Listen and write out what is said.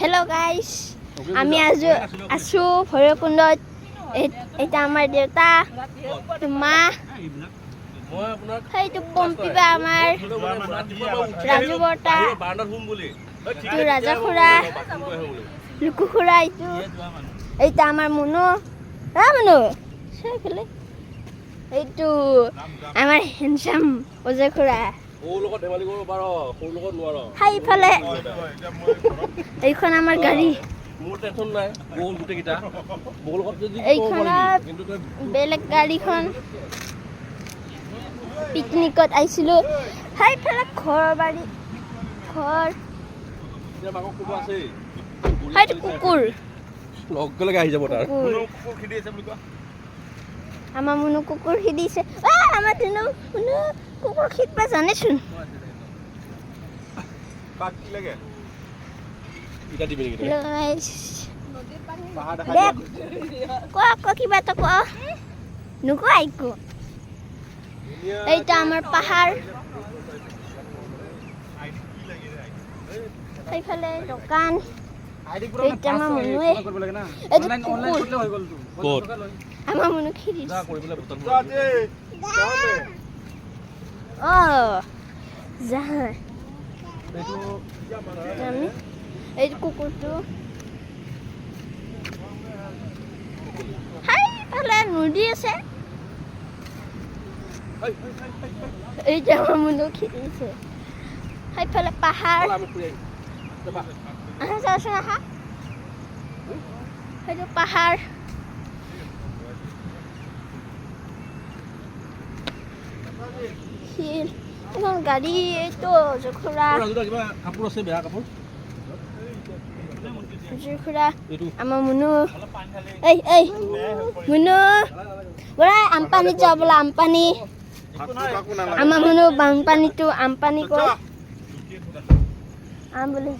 Hello guys, আমি আছো ভৈৰৱকুণ্ডত। এটা আমাৰ দেউতা, মা, সেইটো পম্পিবা আমাৰ ৰাজু বৰ্তা, এইটো ৰাজা খুৰা, লুকু খুৰা, এইটা আমাৰ মুনু, মুনু চাইফালে, এইটো আমাৰ হেণ্ডচাম অজয় খুৰা। সেইফালে এইখন আমাৰ গাড়ী, এইখনত বেলেগ গাড়ীখন পিকনিকত আহিছিলো। সেইফালে ঘৰ বাৰী, ঘৰ সেইটো কুকুৰ আমাৰ মুনু কুকুৰ খেদিছে। আমাৰ মুনু কুকুৰ খেদবা জানেচোন। কিবা এটা ক নোকোৱা একো। এইটা আমাৰ পাহাৰ, সেইফালে দোকান, এইটা আমাৰ মুনুৱে, আমাৰ মুনু খেদিছে। এই কুকুৰটো সেইফালে নদী আছে, এইটা আমাৰ মুনু খেদিছে। সেইফালে পাহাৰ, চাওচোন আহা, সেইটো পাহাৰ, শিল, এখন গাড়ী, এইটো জখুৰা, জখুৰা, আমাৰ মুনু। এই মুনু বৰা আমপানীত যাওঁ বোলা, আমপানী। আমাৰ মুনু বানপানীটো আমপানী কয়, আম বুলি।